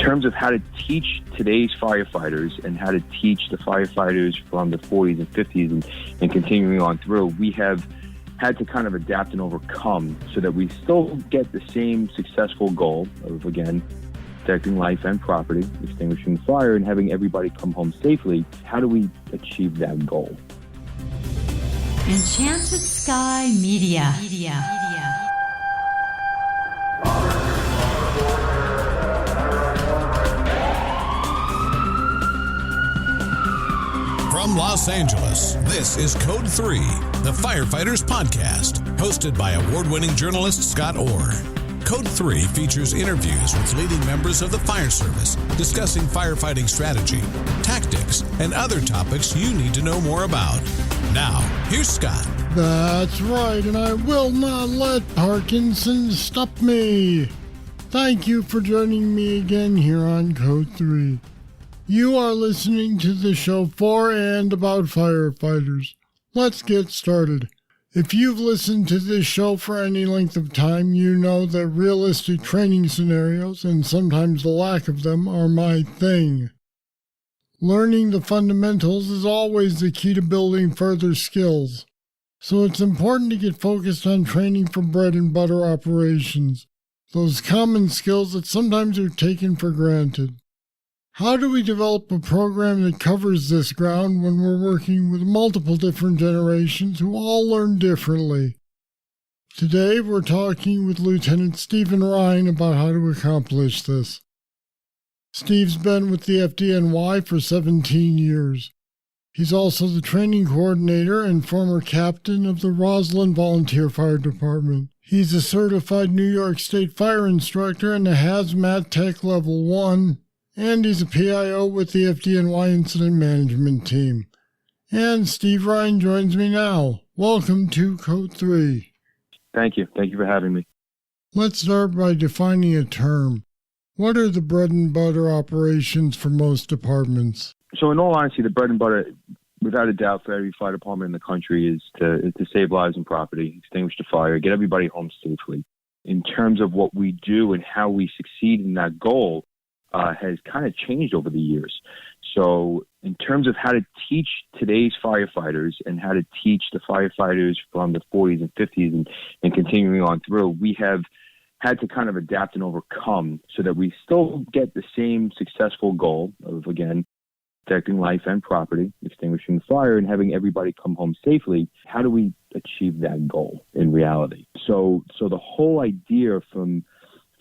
terms of how to teach today's firefighters and how to teach the firefighters from the 40s and 50s and continuing on through, we have had to kind of adapt and overcome so that we still get the same successful goal of, again, protecting life and property, extinguishing fire, and having everybody come home safely. How do we achieve that goal? Enchanted Sky Media. From Los Angeles, this is Code 3, the Firefighters Podcast, hosted by award-winning journalist Scott Orr. Code 3 features interviews with leading members of the fire service, discussing firefighting strategy, tactics, and other topics you need to know more about. Now, here's Scott. That's right, and I will not let Parkinson stop me. Thank you for joining me again here on Code 3. You are listening to the show for and about firefighters. Let's get started. If you've listened to this show for any length of time, you know that realistic training scenarios, and sometimes the lack of them, are my thing. Learning the fundamentals is always the key to building further skills. So it's important to get focused on training for bread and butter operations, those common skills that sometimes are taken for granted. How do we develop a program that covers this ground when we're working with multiple different generations who all learn differently? Today we're talking with Lieutenant Stephen Rhine about how to accomplish this. Steve's been with the FDNY for 17 years. He's also the training coordinator and former captain of the Roslyn Volunteer Fire Department. He's a certified New York State Fire Instructor and a Haz-Mat Tech Level 1. And he's a PIO with the FDNY Incident Management Team. And Steve Rhine joins me now. Welcome to Code 3. Thank you. Thank you for having me. Let's start by defining a term. What are the bread and butter operations for most departments? So in all honesty, the bread and butter, without a doubt, for every fire department in the country is to save lives and property, extinguish the fire, get everybody home safely. In terms of what we do and how we succeed in that goal, has kind of changed over the years. So in terms of how to teach today's firefighters and how to teach the firefighters from the 40s and 50s and continuing on through, we have had to kind of adapt and overcome so that we still get the same successful goal of, again, protecting life and property, extinguishing fire, and having everybody come home safely. How do we achieve that goal in reality? So the whole idea from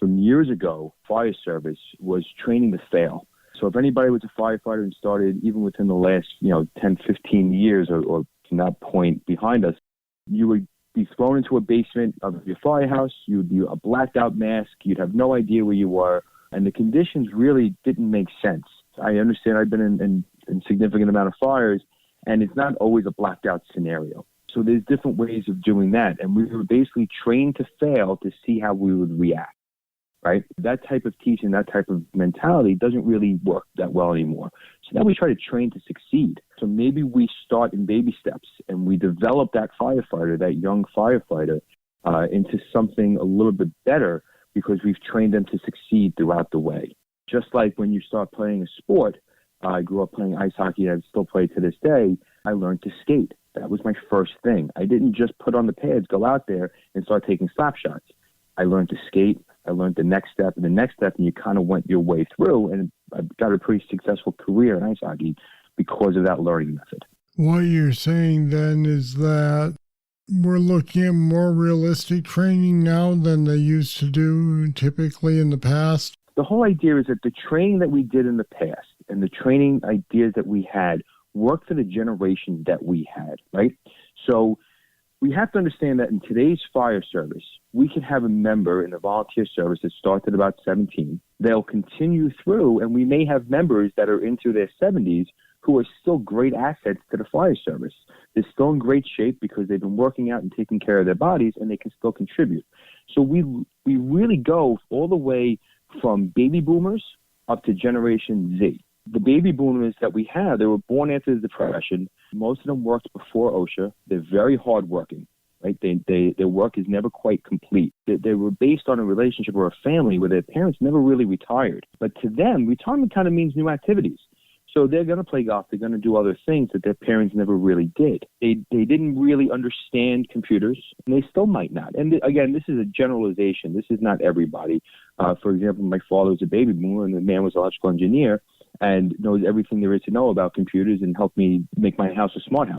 years ago, fire service was training to fail. So if anybody was a firefighter and started even within the last, 10, 15 years or from that point behind us, you would be thrown into a basement of your firehouse. You'd be a blacked out mask. You'd have no idea where you were. And the conditions really didn't make sense. I understand I've been in significant amount of fires, and it's not always a blacked out scenario. So there's different ways of doing that. And we were basically trained to fail to see how we would react. Right? That type of teaching, that type of mentality doesn't really work that well anymore. So now we try to train to succeed. So maybe we start in baby steps and we develop that firefighter, that young firefighter, into something a little bit better because we've trained them to succeed throughout the way. Just like when you start playing a sport, I grew up playing ice hockey and I still play to this day, I learned to skate. That was my first thing. I didn't just put on the pads, go out there and start taking slap shots. I learned to skate. I learned the next step and the next step, and you kind of went your way through, and I've got a pretty successful career in ice hockey because of that learning method. What you're saying then is that we're looking at more realistic training now than they used to do typically in the past? The whole idea is that the training that we did in the past and the training ideas that we had worked for the generation that we had, right? So we have to understand that in today's fire service, we can have a member in the volunteer service that starts at about 17. They'll continue through, and we may have members that are into their 70s who are still great assets to the fire service. They're still in great shape because they've been working out and taking care of their bodies, and they can still contribute. So we really go all the way from baby boomers up to Generation Z. The baby boomers that we have, they were born after the Depression. Most of them worked before OSHA. They're very hardworking. right? Their work is never quite complete. They were based on a relationship or a family where their parents never really retired. But to them, retirement kind of means new activities. So they're going to play golf. They're going to do other things that their parents never really did. They didn't really understand computers, and they still might not. And again, this is a generalization. This is not everybody. For example, my father was a baby boomer, and the man was an electrical engineer and knows everything there is to know about computers and helped me make my house a smart house.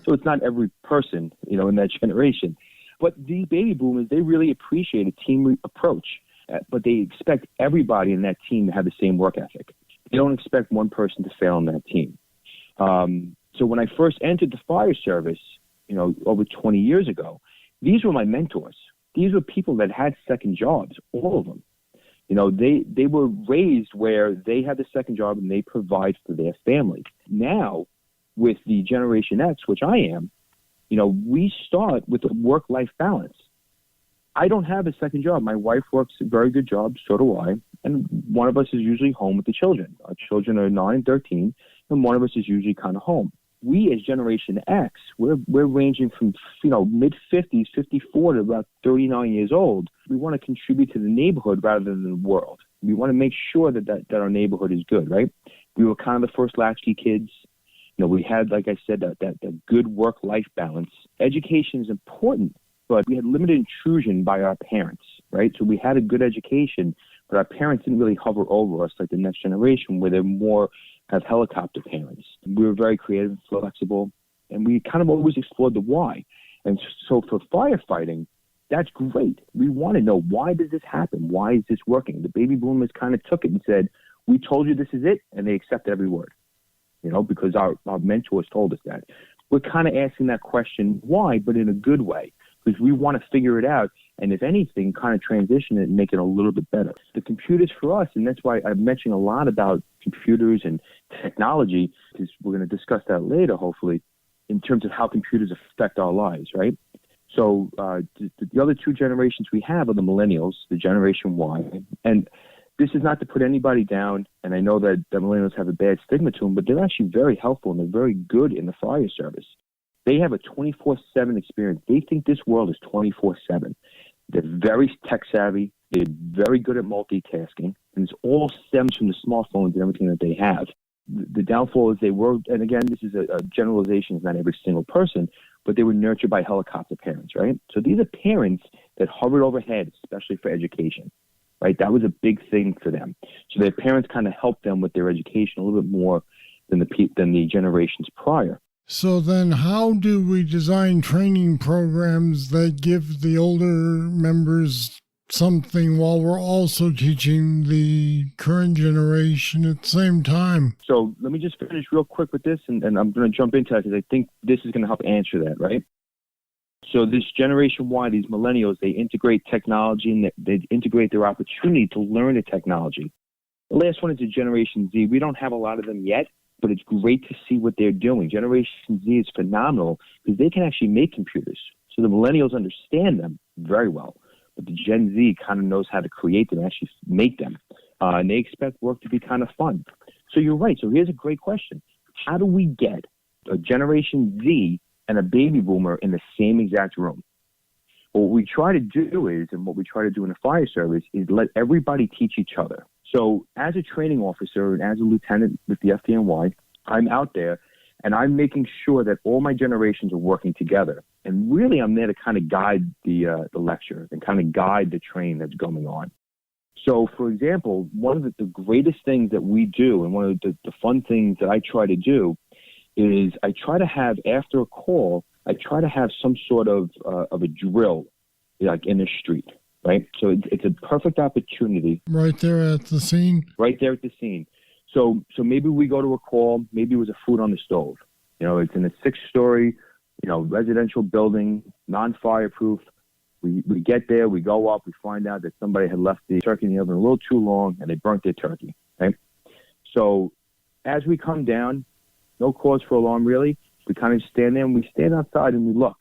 So it's not every person, in that generation. But these baby boomers, they really appreciate a team approach, but they expect everybody in that team to have the same work ethic. They don't expect one person to fail on that team. So when I first entered the fire service, over 20 years ago, these were my mentors. These were people that had second jobs, all of them. They were raised where they had the second job and they provide for their family. Now, with the Generation X, which I am, we start with a work-life balance. I don't have a second job. My wife works a very good job, so do I. And one of us is usually home with the children. Our children are 9, 13, and one of us is usually kind of home. We as Generation X, we're ranging from, mid-50s, 54 to about 39 years old. We want to contribute to the neighborhood rather than the world. We want to make sure that our neighborhood is good, right? We were kind of the first latchkey kids. We had, like I said, that good work-life balance. Education is important, but we had limited intrusion by our parents, right? So we had a good education, but our parents didn't really hover over us like the next generation, where they're more have helicopter parents. We were very creative and flexible, and we kind of always explored the why. And so for firefighting, that's great. We want to know, why does this happen? Why is this working? The baby boomers kind of took it and said, we told you this is it, and they accept every word, because our mentors told us that. We're kind of asking that question, why, but in a good way, because we want to figure it out, and if anything, kind of transition it and make it a little bit better. The computers for us, and that's why I'm mentioning a lot about computers and technology, because we're going to discuss that later, hopefully, in terms of how computers affect our lives, right? So the other two generations we have are the millennials, the Generation Y, and this is not to put anybody down, and I know that the millennials have a bad stigma to them, but they're actually very helpful, and they're very good in the fire service. They have a 24/7 experience. They think this world is 24/7. They're very tech savvy. They're very good at multitasking, and it all stems from the smartphones and everything that they have. The downfall is and again, this is a generalization, it's not every single person, but they were nurtured by helicopter parents, right? So these are parents that hovered overhead, especially for education, right? That was a big thing for them. So their parents kind of helped them with their education a little bit more than the generations prior. So then how do we design training programs that give the older members something while we're also teaching the current generation at the same time? So let me just finish real quick with this, and I'm going to jump into that because I think this is going to help answer that, right? So this Generation Y, these millennials, they integrate technology and they integrate their opportunity to learn the technology. The last one is the Generation Z. We don't have a lot of them yet, but it's great to see what they're doing. Generation Z is phenomenal because they can actually make computers. So the millennials understand them very well, but the Gen Z kind of knows how to create them, actually make them. And they expect work to be kind of fun. So you're right. So here's a great question. How do we get a Generation Z and a baby boomer in the same exact room? Well, what we try to do is, and what we try to do in the fire service, is let everybody teach each other. So as a training officer and as a lieutenant with the FDNY, I'm out there and I'm making sure that all my generations are working together. And really, I'm there to kind of guide the lecture and kind of guide the train that's going on. So, for example, one of the greatest things that we do, and one of the fun things that I try to do, is I try to have, after a call, I try to have some sort of a drill, like in the street, right? So it's a perfect opportunity. Right there at the scene? Right there at the scene. So maybe we go to a call, maybe it was a food on the stove. It's in a 6-story, residential building, non-fireproof. We get there, we go up, we find out that somebody had left the turkey in the oven a little too long and they burnt their turkey, right? So as we come down, no cause for alarm really, we kind of stand there and we stand outside and we look.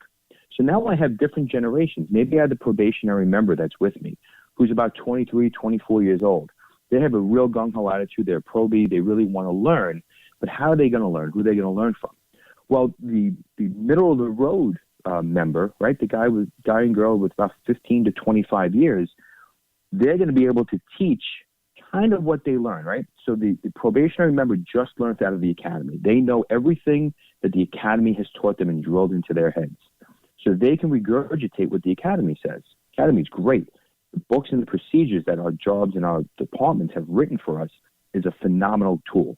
So now I have different generations. Maybe I have the probationary member that's with me, who's about 23, 24 years old. They have a real gung-ho attitude. They're probie. They really want to learn. But how are they going to learn? Who are they going to learn from? Well, the middle of the road member, right, the guy and girl with about 15 to 25 years, they're going to be able to teach kind of what they learn, right? So the probationary member just learned out of the academy. They know everything that the academy has taught them and drilled into their heads. So they can regurgitate what the academy says. Academy is great. The books and the procedures that our jobs and our departments have written for us is a phenomenal tool.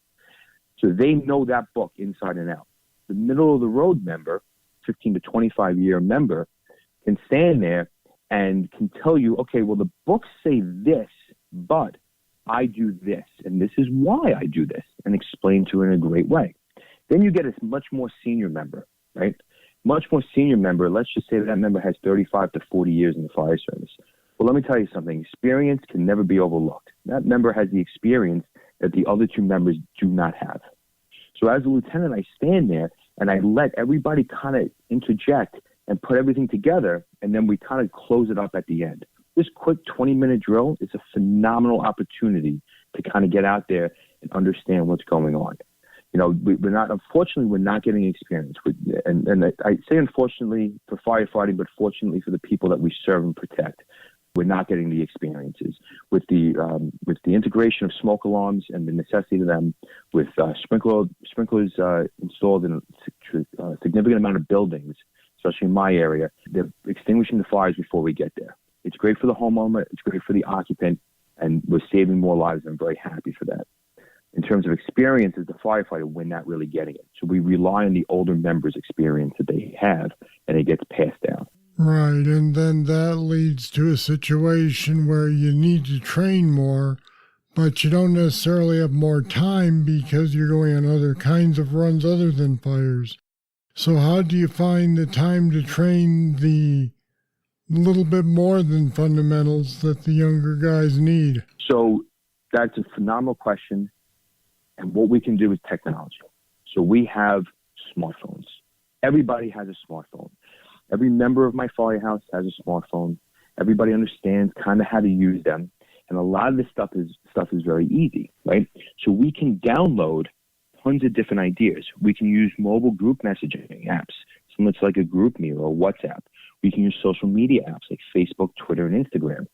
So they know that book inside and out. The middle of the road member, 15 to 25 year member, can stand there and can tell you, okay, well, the books say this, but I do this, and this is why I do this, and explain to it in a great way. Then you get a much more senior member, right? Much more senior member, let's just say that member has 35 to 40 years in the fire service. Well, let me tell you something. Experience can never be overlooked. That member has the experience that the other two members do not have. So as a lieutenant, I stand there, and I let everybody kind of interject and put everything together, and then we kind of close it up at the end. This quick 20-minute drill is a phenomenal opportunity to kind of get out there and understand what's going on. You know, unfortunately, we're not getting experience. And I say unfortunately for firefighting, but fortunately for the people that we serve and protect. We're not getting the experiences with the integration of smoke alarms and the necessity of them, with sprinklers installed in a significant amount of buildings, especially in my area. They're extinguishing the fires before we get there. It's great for the homeowner, it's great for the occupant, and we're saving more lives. I'm very happy for that. In terms of experience as the firefighter, we're not really getting it. So we rely on the older members' experience that they have, and it gets passed down. Right, and then that leads to a situation where you need to train more, but you don't necessarily have more time because you're going on other kinds of runs other than fires. So how do you find the time to train the little bit more than fundamentals that the younger guys need? So that's a phenomenal question, and what we can do is technology. So we have smartphones. Everybody has a smartphone. Every member of my firehouse has a smartphone. Everybody understands kind of how to use them. And a lot of this stuff is very easy, right? So we can download tons of different ideas. We can use mobile group messaging apps, similar to like a GroupMe or WhatsApp. We can use social media apps like Facebook, Twitter, and Instagram.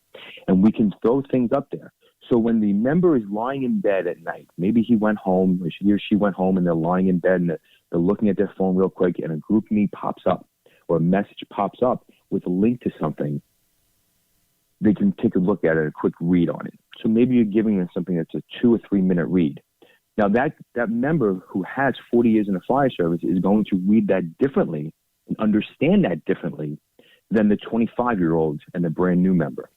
And we can throw things up there. So when the member is lying in bed at night, maybe he went home, or he or she went home, and they're lying in bed and they're looking at their phone real quick, and a GroupMe pops up, or a message pops up with a link to something, they can take a look at it, a quick read on it. So maybe you're giving them something that's a 2 or 3 minute read. Now that member who has 40 years in the fire service is going to read that differently and understand that differently than the 25-year-old and the brand new member.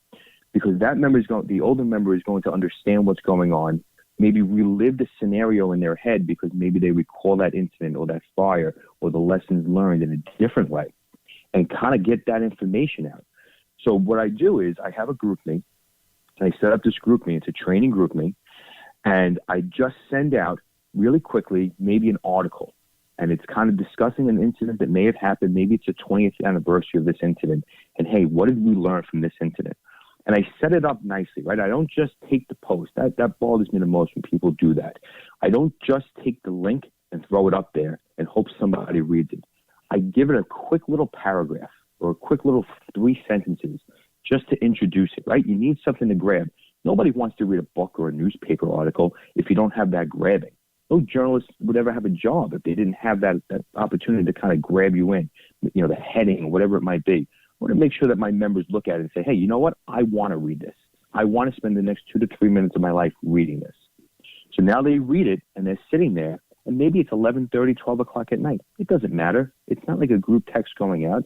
Because that member the older member is going to understand what's going on, maybe relive the scenario in their head because maybe they recall that incident or that fire or the lessons learned in a different way, and kind of get that information out. So what I do is I have a GroupMe. I set up this GroupMe. It's a training GroupMe. And I just send out really quickly maybe an article. And it's kind of discussing an incident that may have happened. Maybe it's the 20th anniversary of this incident. And, hey, what did we learn from this incident? And I set it up nicely, right? I don't just take the post. That bothers me the most when people do that. I don't just take the link and throw it up there and hope somebody reads it. I give it a quick little paragraph or a quick little 3 sentences just to introduce it, right? You need something to grab. Nobody wants to read a book or a newspaper article if you don't have that grabbing. No journalist would ever have a job if they didn't have that opportunity to kind of grab you in, you know, the heading or whatever it might be. I want to make sure that my members look at it and say, hey, you know what? I want to read this. I want to spend the next 2 to 3 minutes of my life reading this. So now they read it and they're sitting there, and maybe it's 11:30, 12 o'clock at night. It doesn't matter. It's not like a group text going out.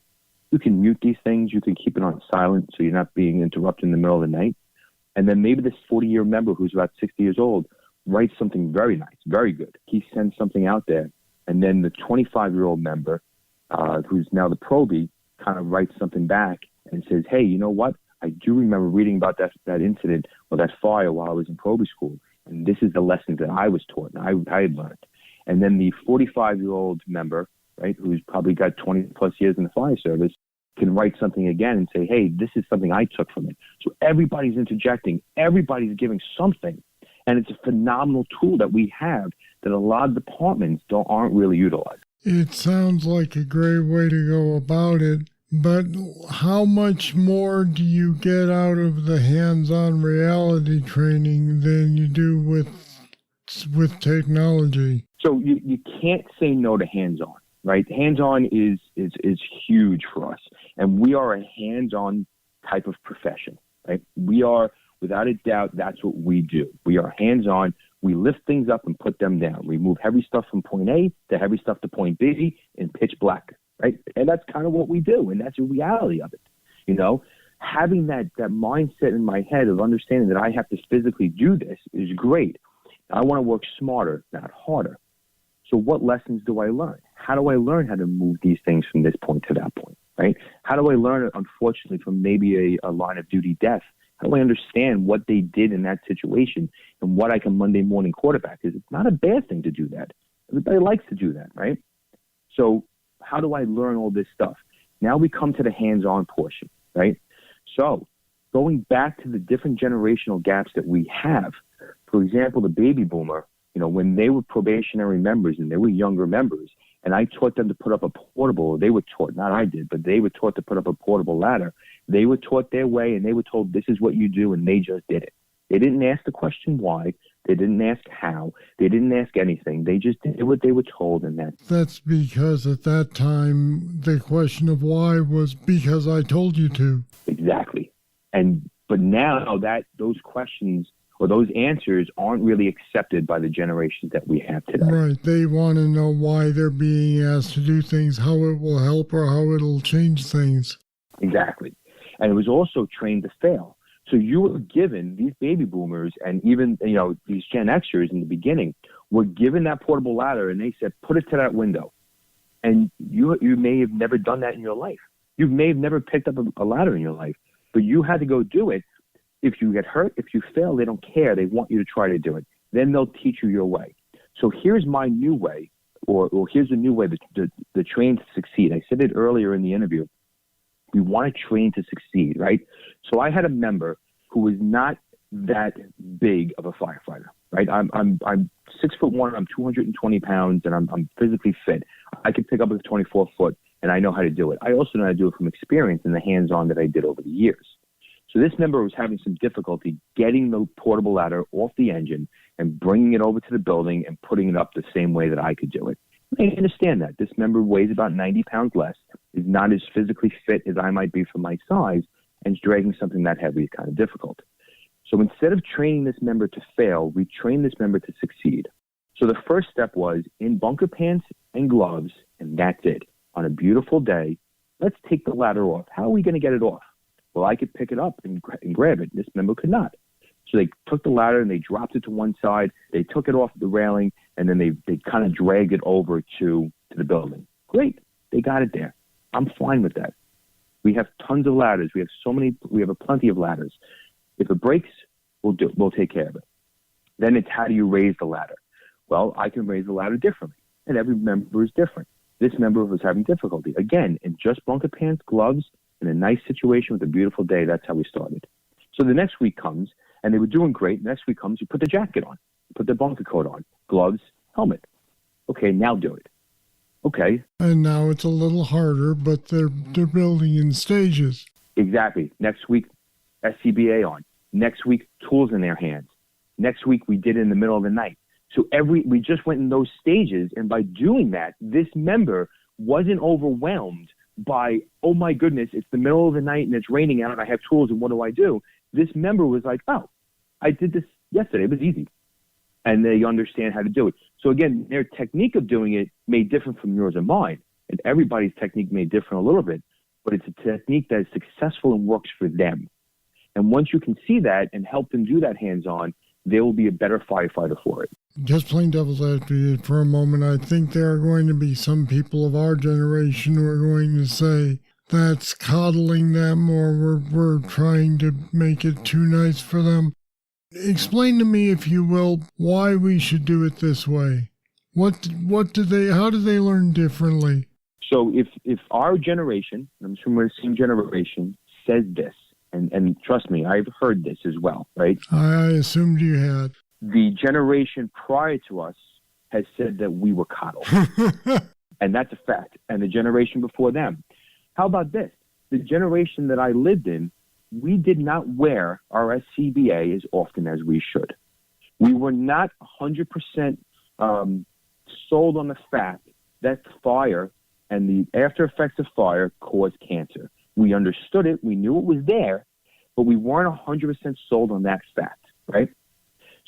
You can mute these things. You can keep it on silent so you're not being interrupted in the middle of the night. And then maybe this 40-year member who's about 60 years old writes something very nice, very good. He sends something out there. And then the 25-year-old member, who's now the probie, kind of writes something back and says, hey, you know what? I do remember reading about that incident or that fire while I was in probie school. And this is the lesson that I was taught and I had learned. And then the 45-year-old member, right, who's probably got 20-plus years in the fire service, can write something again and say, hey, this is something I took from it. So everybody's interjecting. Everybody's giving something. And it's a phenomenal tool that we have that a lot of departments aren't really utilizing. It sounds like a great way to go about it, but how much more do you get out of the hands-on reality training than you do with technology? So you can't say no to hands-on, right? Hands-on is huge for us, and we are a hands-on type of profession, right? We are, without a doubt, that's what we do. We are hands-on. We lift things up and put them down. We move heavy stuff from point A to heavy stuff to point B in pitch black, right? And that's kind of what we do, and that's the reality of it. You know, having that mindset in my head of understanding that I have to physically do this is great. I want to work smarter, not harder. So what lessons do I learn? How do I learn how to move these things from this point to that point, right? How do I learn it, unfortunately, from maybe a line of duty death? How do I understand what they did in that situation and what I can Monday morning quarterback? Because it's not a bad thing to do that. Everybody likes to do that, right? So how do I learn all this stuff? Now we come to the hands-on portion, right? So going back to the different generational gaps that we have, for example, the baby boomer, you know, when they were probationary members and they were younger members, and I taught them to put up a portable, they were taught, not I did, but they were taught to put up a portable ladder. They were taught their way, and they were told this is what you do, and they just did it. They didn't ask the question why. They didn't ask how. They didn't ask anything. They just did what they were told, and that's because at that time the question of why was because I told you to. Exactly. But now that those questions or those answers aren't really accepted by the generations that we have today. Right. They want to know why they're being asked to do things, how it will help or how it'll change things. Exactly. And it was also trained to fail. So you were given, these baby boomers and even, you know, these Gen Xers in the beginning were given that portable ladder and they said, put it to that window. And you may have never done that in your life. You may have never picked up a ladder in your life, but you had to go do it. If you get hurt, if you fail, they don't care. They want you to try to do it. Then they'll teach you your way. So here's my new way, or here's the new way, the train to succeed. I said it earlier in the interview. We want to train to succeed, right? So I had a member who was not that big of a firefighter, right? I'm 6'1", I'm 220 pounds, and I'm physically fit. I could pick up a 24-foot, and I know how to do it. I also know how to do it from experience and the hands-on that I did over the years. So this member was having some difficulty getting the portable ladder off the engine and bringing it over to the building and putting it up the same way that I could do it. I understand that. This member weighs about 90 pounds less, is not as physically fit as I might be for my size, and dragging something that heavy is kind of difficult. So instead of training this member to fail, we trained this member to succeed. So the first step was in bunker pants and gloves, and that's it. On a beautiful day, let's take the ladder off. How are we going to get it off? Well, I could pick it up and grab it. This member could not. So they took the ladder and they dropped it to one side. They took it off the railing, and then they kind of dragged it over to the building. Great. They got it there. I'm fine with that. We have tons of ladders. We have plenty of ladders. If it breaks, we'll take care of it. Then it's how do you raise the ladder? Well, I can raise the ladder differently, and every member is different. This member was having difficulty. Again, in just bunker pants, gloves, in a nice situation with a beautiful day, that's how we started. So the next week comes, and they were doing great. The next week comes, you put the jacket on, you put the bunker coat on, gloves, helmet. Okay, now do it. Okay. And now it's a little harder, but they're building in stages. Exactly. Next week, SCBA on. Next week, tools in their hands. Next week, we did it in the middle of the night. So we just went in those stages, and by doing that, this member wasn't overwhelmed by, oh my goodness, it's the middle of the night and it's raining out and I have tools and what do I do? This member was like, oh, I did this yesterday. It was easy. And they understand how to do it. So again, their technique of doing it may differ from yours and mine. And everybody's technique may differ a little bit, but it's a technique that is successful and works for them. And once you can see that and help them do that hands-on, they will be a better firefighter for it. Just playing devil's advocate for a moment, I think there are going to be some people of our generation who are going to say that's coddling them or we're trying to make it too nice for them. Explain to me, if you will, why we should do it this way. How do they learn differently? So if our generation, I'm assuming we're the same generation, says this, and trust me, I've heard this as well, right? I assumed you had. The generation prior to us has said that we were coddled. And that's a fact. And the generation before them. How about this? The generation that I lived in, we did not wear our SCBA as often as we should. We were not 100% sold on the fact that fire and the after effects of fire cause cancer. We understood it. We knew it was there, but we weren't 100% sold on that fact, right?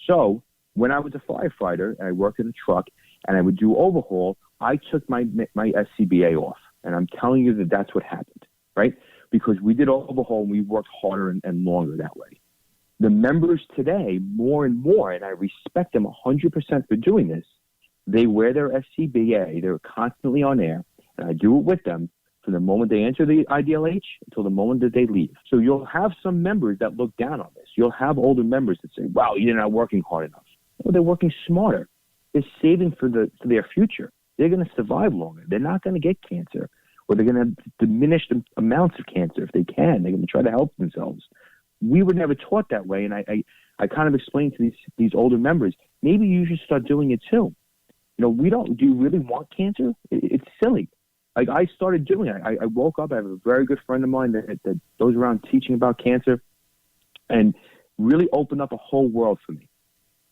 So when I was a firefighter and I worked in a truck and I would do overhaul, I took my SCBA off. And I'm telling you that that's what happened, right? Because we did overhaul and we worked harder and longer that way. The members today, more and more, and I respect them 100% for doing this, they wear their SCBA. They're constantly on air, and I do it with them from the moment they enter the IDLH until the moment that they leave. So you'll have some members that look down on this. You'll have older members that say, wow, you're not working hard enough. Well, they're working smarter. They're saving for their future. They're going to survive longer. They're not going to get cancer, or they're going to diminish the amounts of cancer if they can. They're going to try to help themselves. We were never taught that way, and I kind of explained to these older members, maybe you should start doing it too. You know, do you really want cancer? It's silly. Like, I started doing it. I woke up. I have a very good friend of mine that goes around teaching about cancer and really opened up a whole world for me.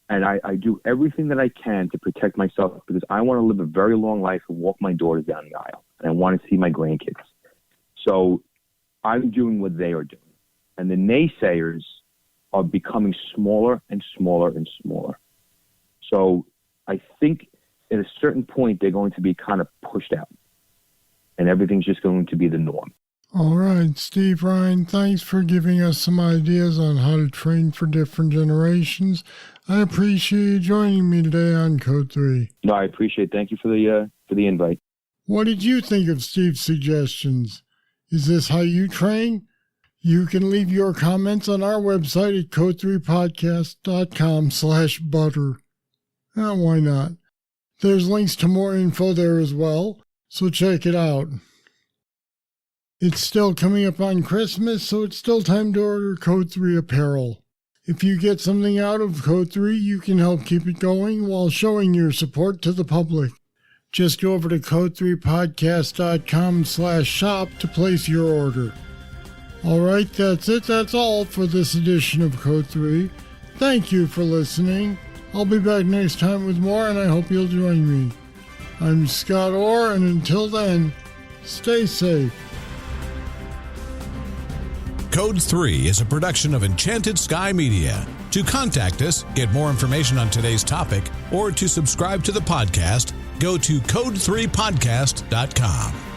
And I do everything that I can to protect myself because I want to live a very long life and walk my daughters down the aisle. And I want to see my grandkids. So I'm doing what they are doing. And the naysayers are becoming smaller and smaller and smaller. So I think at a certain point, they're going to be kind of pushed out. And everything's just going to be the norm. All right, Steve Rhine, thanks for giving us some ideas on how to train for different generations. I appreciate you joining me today on Code 3. No, I appreciate it. Thank you for the invite. What did you think of Steve's suggestions? Is this how you train? You can leave your comments on our website at code3podcast.com/butter. Why not? There's links to more info there as well, so check it out. It's still coming up on Christmas, so it's still time to order Code 3 apparel. If you get something out of Code 3, you can help keep it going while showing your support to the public. Just go over to code3podcast.com/shop to place your order. All right, that's it. That's all for this edition of Code 3. Thank you for listening. I'll be back next time with more, and I hope you'll join me. I'm Scott Orr, and until then, stay safe. Code 3 is a production of Enchanted Sky Media. To contact us, get more information on today's topic, or to subscribe to the podcast, go to code3podcast.com.